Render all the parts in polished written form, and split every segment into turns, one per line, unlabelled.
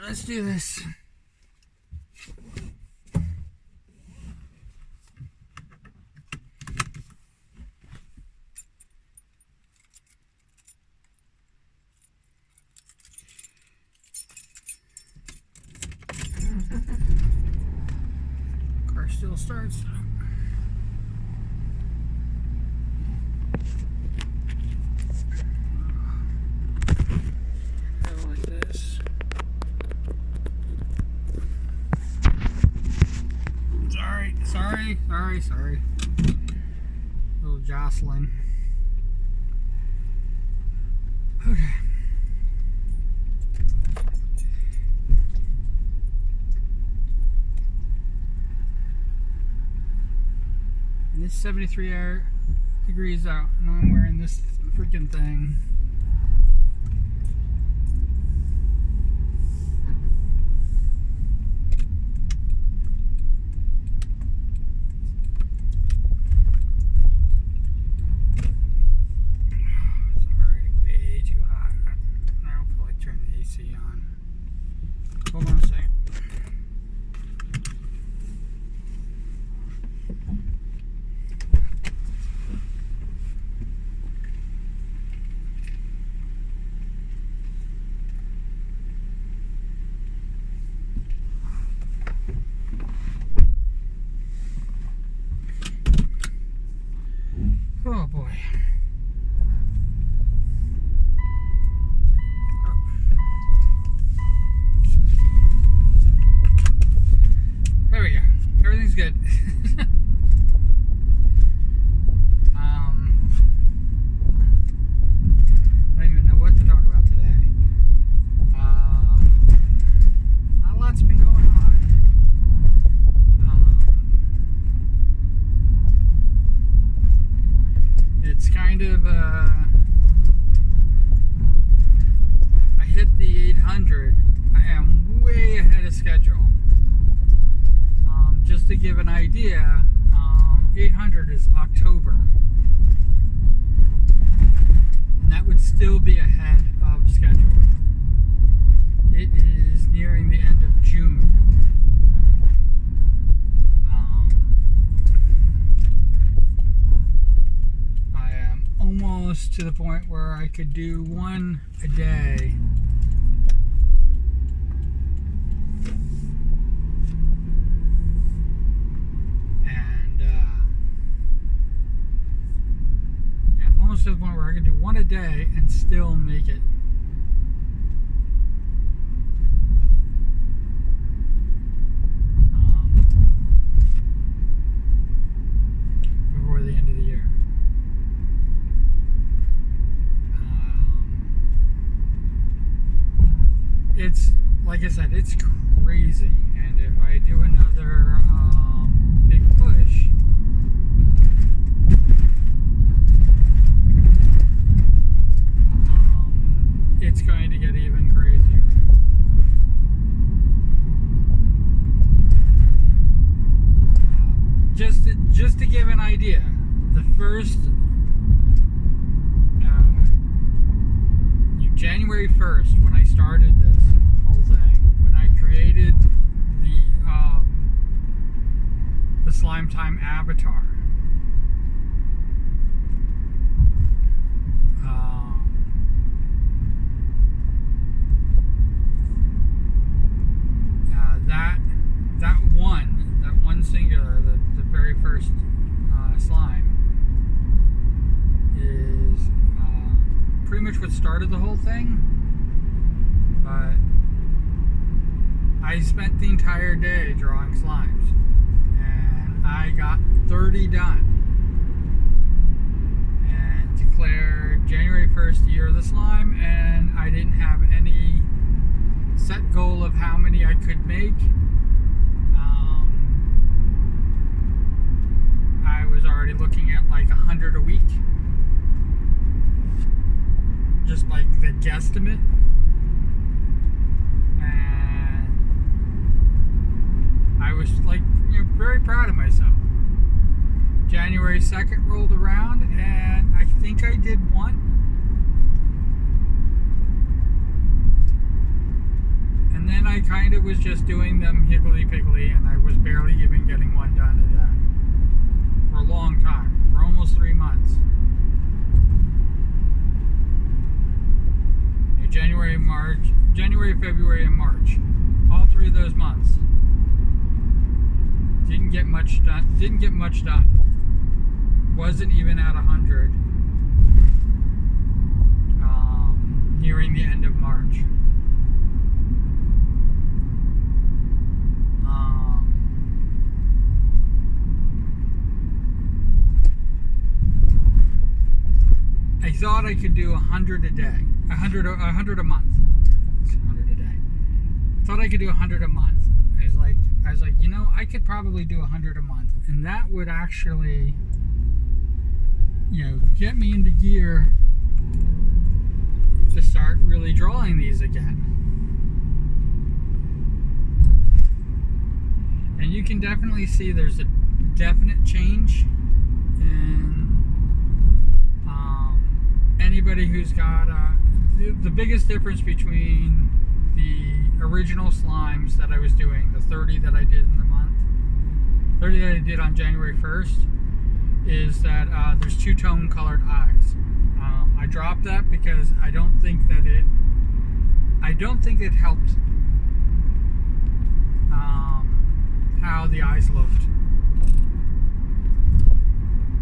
let's do this. Car still starts. Like this. Sorry. A little jostling. Okay. And it's 73 degrees out, and I'm wearing this freaking thing. Hold on a second. Oh boy. There we go. Everything's good. I don't even know what to talk about today. A lot's been going on. It's kind of, I hit the 800. I am way ahead of schedule. Just to give an idea, 800 is October. And that would still be ahead of schedule. It is nearing the end of June. I am almost to the point where I could do one a day. To the point where I can do one a day and still make it. Before the end of the year. It's, like I said, it's crazy. And if I do another big push, it's going to get even crazier. Just to give an idea, the first January 1st, when I started this whole thing, when I created the Slime Time avatar, that one singular, the very first slime, is pretty much what started the whole thing. But I spent the entire day drawing slimes, and I got 30 done, and declared January 1st year of the slime, and I didn't have any set goal of how many I could make. I was already looking at like 100 a week, just like the guesstimate, and I was like, very proud of myself. January 2nd rolled around, and I think I did one, and then I was just doing them higgledy-piggledy, and I was barely even getting one done a day. For a long time. For almost 3 months. January, February, and March. All 3 of those months. Didn't get much done. Wasn't even at 100. Nearing the end of March. I thought I could do 100 a day. 100 a month. It's 100 a day. I thought I could do 100 a month. I was like, you know, I could probably do 100 a month, and that would actually, you know, get me into gear to start really drawing these again. And you can definitely see there's a definite change in anybody who's got the biggest difference between the original slimes that I was doing, the 30 that I did in the month, 30 that I did on January 1st, is that there's 2-tone colored eyes. I dropped that because I don't think it helped how the eyes looked.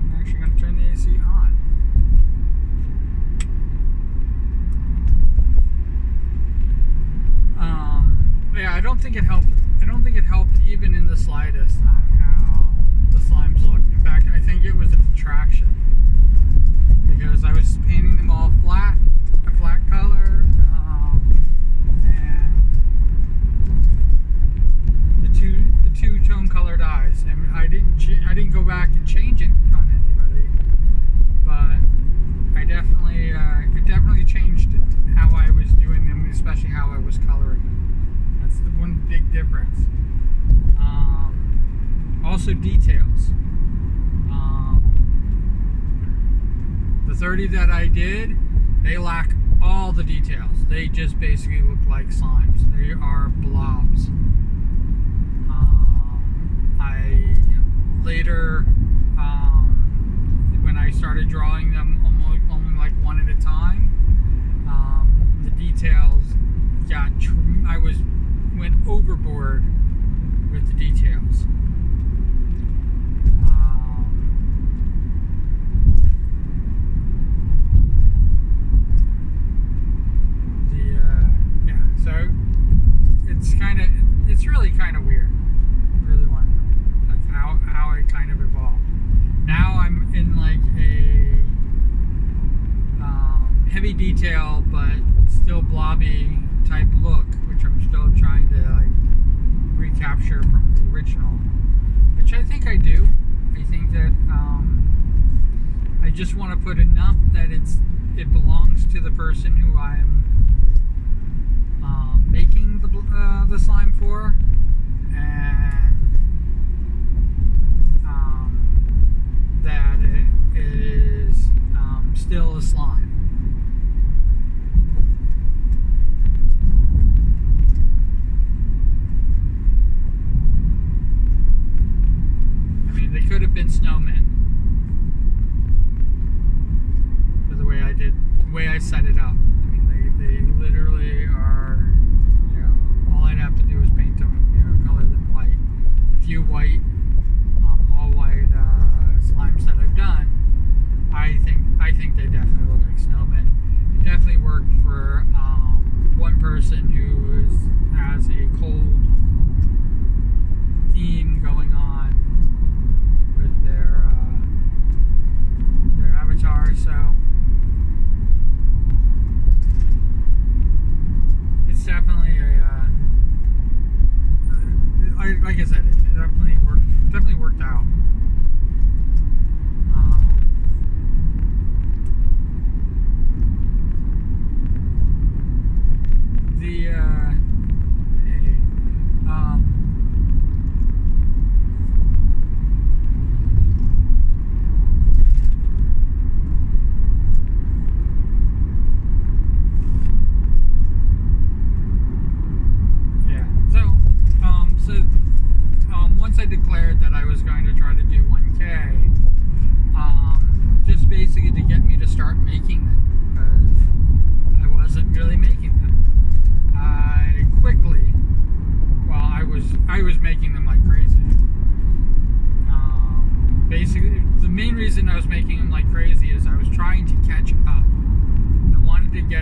I'm actually going to turn the AC on. Yeah, I don't think it helped. I don't think it helped even in the slightest on how the slimes looked. In fact, I think it was a detraction because I was painting them all flat, a flat color, and the two-tone colored eyes. And I didn't go back and change it on anybody, but it definitely changed how I was doing them, especially how I was coloring them. That's the one big difference. Also details. The 30 that I did, they lack all the details. They just basically look like slimes. They are blobs. I later, when I started drawing them only like one at a time, the details went overboard with the details. So it's really kind of weird. Really wonderful. That's how it kind of evolved. Now I'm in like a heavy detail but still blobby type look, which I'm still trying to like recapture from the original, which I think I do. I think that I just want to put enough that it belongs to the person who I'm making the slime for, and that it is still a slime. I mean, they could have been snowmen for the way I set it up. I mean, they literally are, you know, all I'd have to do is paint them, you know, color them white. A few white, all white slimes that I've done, I think they definitely look like snowmen. It definitely worked for one person who has a cold theme going on with their avatar, so it's definitely like I said, it definitely worked out.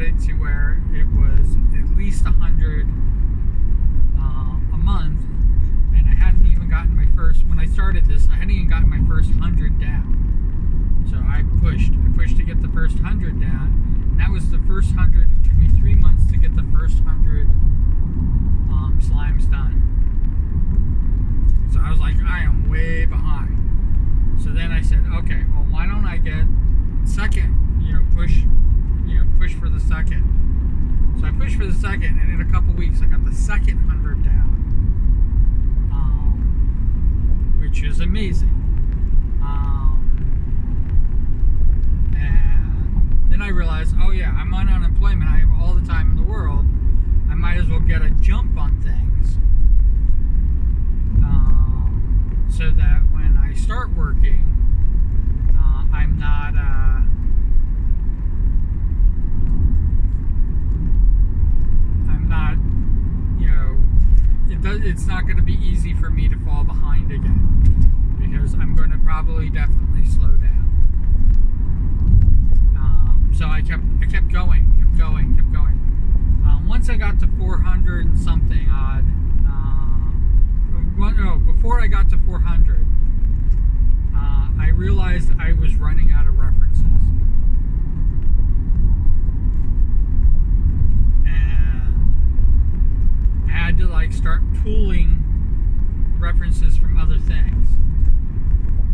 it to where it was at least 100 a month, and I hadn't even gotten my first. When I started this, I hadn't even gotten my first 100 down. So I pushed to get the first 100 down. And that was the first 100. It took me 3 months to get the first 100 slimes done. So I was like, I am way behind. So then I said, okay, well, why don't I get second? Push for the second. So I pushed for the second, and in a couple weeks, I got the second 100 down, which is amazing. And then I realized, oh yeah, I'm on unemployment. I have all the time in the world. I might as well get a jump on things, so that when I start working, I'm not. It's not going to be easy for me to fall behind again, because I'm going to probably definitely slow down. So I kept going. Once I got to 400 and something odd, before I got to 400, I realized I was running out of references. Had to start pooling references from other things.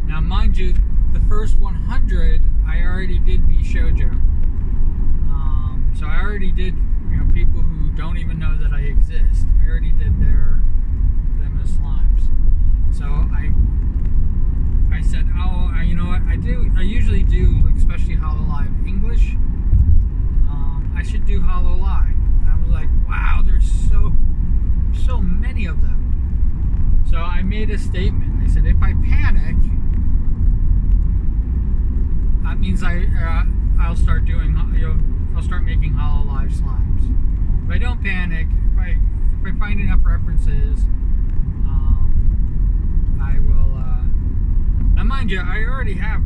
Now, mind you, the first 100 I already did be shoujo. So I already did, people who don't even know that I exist. I already did them as slimes. So I said, you know what? I usually do, especially Hololive English. I should do Hololive. And I was like, wow, there's so many of them. So I made a statement. I said, if I panic, that means I'll start doing, I'll start making Hololive slimes. If I don't panic, if I find enough references, I will. Now, mind you, I already have.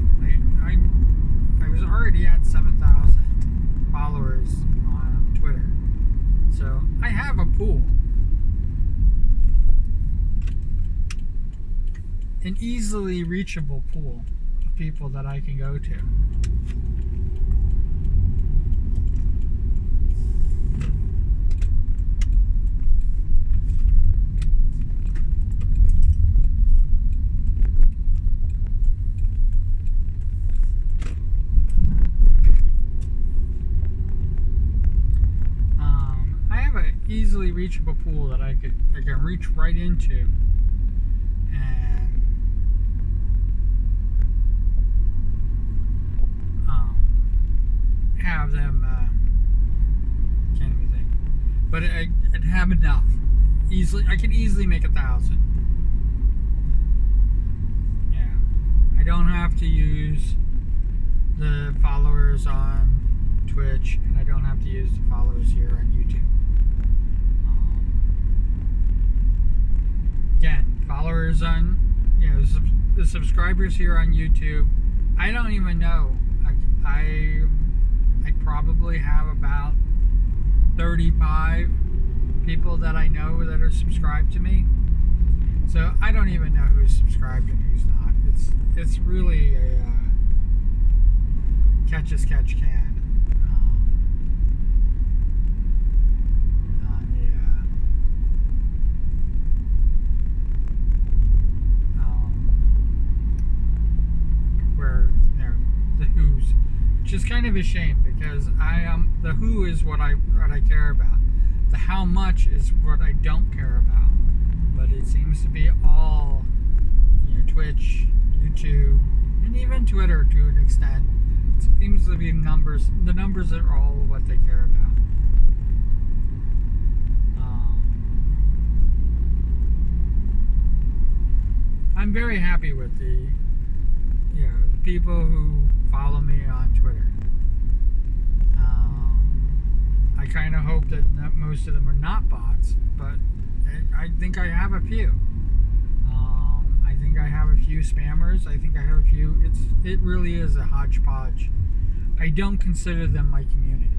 I was already at 7,000 followers on Twitter, so I have a pool. An easily reachable pool of people that I can go to. I have an easily reachable pool that I can reach right into. Have them can't even think, but I'd have enough easily. I could easily make 1,000. Yeah, I don't have to use the followers on Twitch, and I don't have to use the followers here on YouTube. Again, followers on the subscribers here on YouTube, I don't even know. I probably have about 35 people that I know that are subscribed to me. So I don't even know who's subscribed and who's not. It's really a catch as catch can. Where the who's, which is kind of a shame, because the who is what I care about. The how much is what I don't care about. But it seems to be all, Twitch, YouTube, and even Twitter to an extent. It seems to be numbers. The numbers are all what they care about. I'm very happy with the people who follow me on Twitter. I kind of hope that most of them are not bots, but I think I have a few. I think I have a few spammers. I think I have a few. It really is a hodgepodge. I don't consider them my community.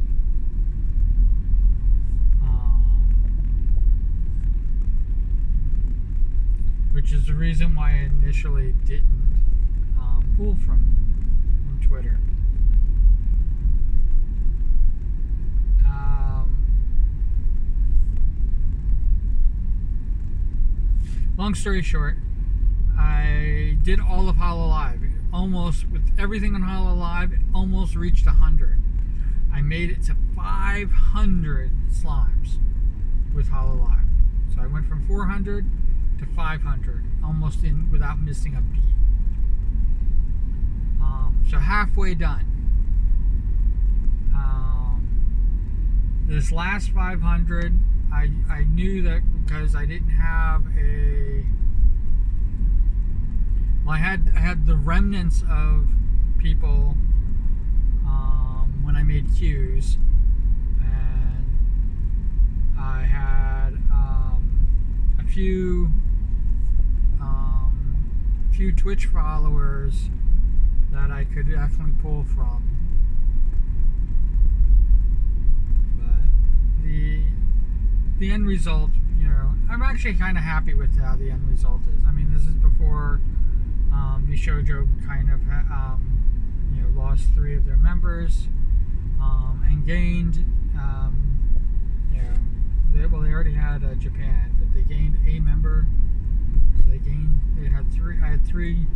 the reason why I initially didn't pull from Twitter. Long story short, I did all of Hololive. Almost, with everything on Hololive, it almost reached 100. I made it to 500 slimes with Hololive. So I went from 400 to 500, almost in without missing a beat. So halfway done. This last 500, I knew that because I didn't have I had the remnants of people when I made queues, and I had a few Twitch followers that I could definitely pull from. But the end result, I'm actually kind of happy with how the end result is. I mean, this is before Bishojo kind of lost 3 of their members and gained they already had Japan, but they gained a member. So they had 3. I had 3,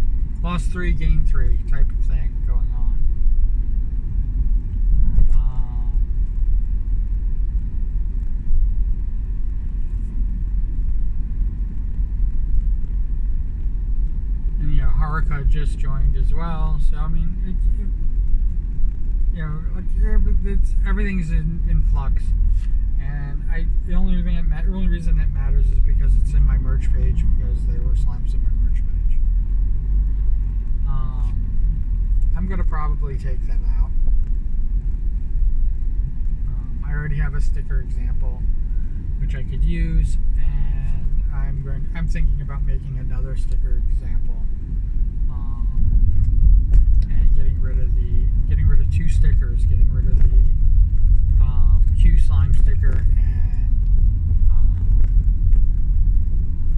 lost 3, gained 3 type of thing going on. And Haruka just joined as well. So I mean, everything's in flux. And the only reason that matters is because it's in my merch page, because there were slimes in my merch page. I'm gonna probably take them out. I already have a sticker example which I could use, and I'm thinking about making another sticker example, and getting rid of 2 stickers, getting rid of the Q slime sticker and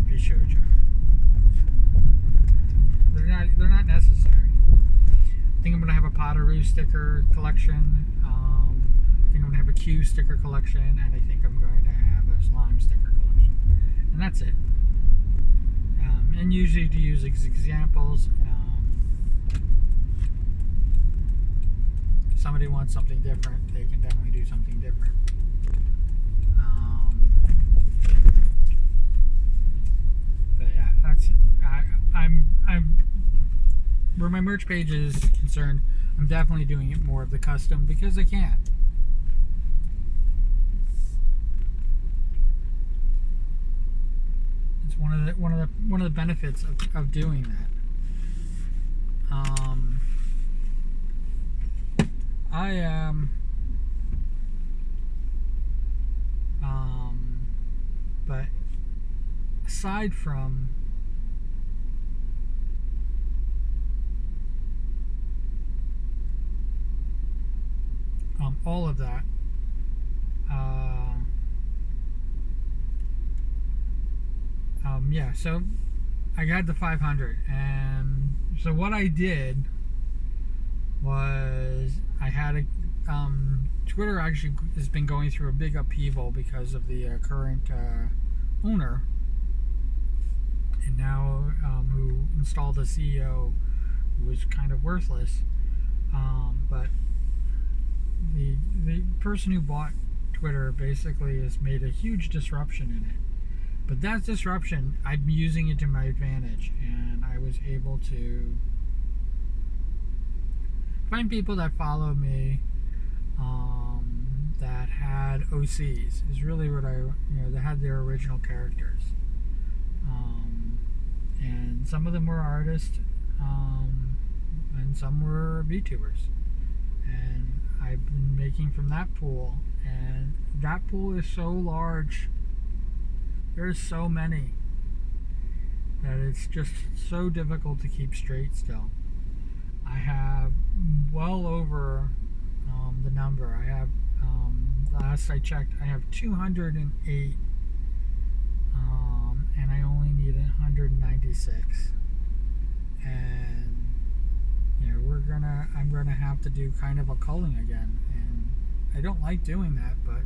Bishojo. They're not necessary. I think I'm gonna have a Potaroo sticker collection. I think I'm gonna have a Q sticker collection, and I think I'm going to have a slime sticker collection, and that's it. And usually to use examples. If somebody wants something different, they can definitely do something different. But yeah, that's I'm where my merch page is concerned. I'm definitely doing it more of the custom because I can. It's one of the benefits of doing that. I am but aside from all of that, yeah, so I got the 500, and so what I did was I had a Twitter actually has been going through a big upheaval because of the current owner, and now who installed a CEO who was kind of worthless, but the person who bought Twitter basically has made a huge disruption in it. But that disruption, I'm using it to my advantage, and I was able to find people that follow me that had OCs, is really what that had their original characters. And some of them were artists, and some were VTubers. And I've been making from that pool, and that pool is so large. There's so many that it's just so difficult to keep straight still. I have well over the number. I have, last I checked, I have 208, and I only need 196, and I'm gonna have to do kind of a culling again, and I don't like doing that, but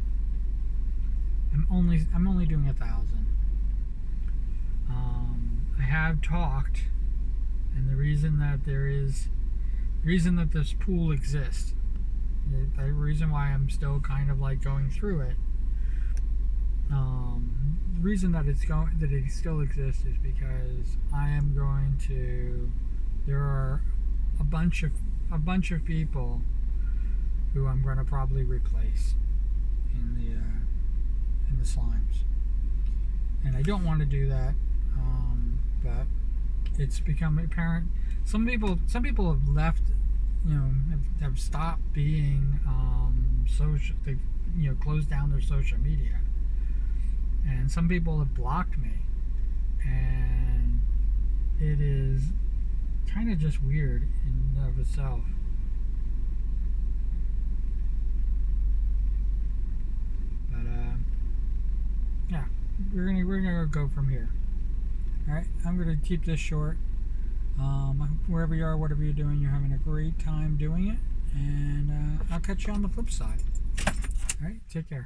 I'm only doing 1,000. I have talked, and the reason that this pool exists, the reason why I'm still kind of like going through it, the reason that it still exists is because I am going to. There are a bunch of people who I'm going to probably replace in the slimes, and I don't want to do that, but it's become apparent. Some people have left, have stopped being social. They've closed down their social media, and some people have blocked me, and it is kind of just weird in and of itself. But yeah, we're gonna go from here. All right, I'm gonna keep this short. Wherever you are, whatever you're doing, you're having a great time doing it, and I'll catch you on the flip side. All right, take care.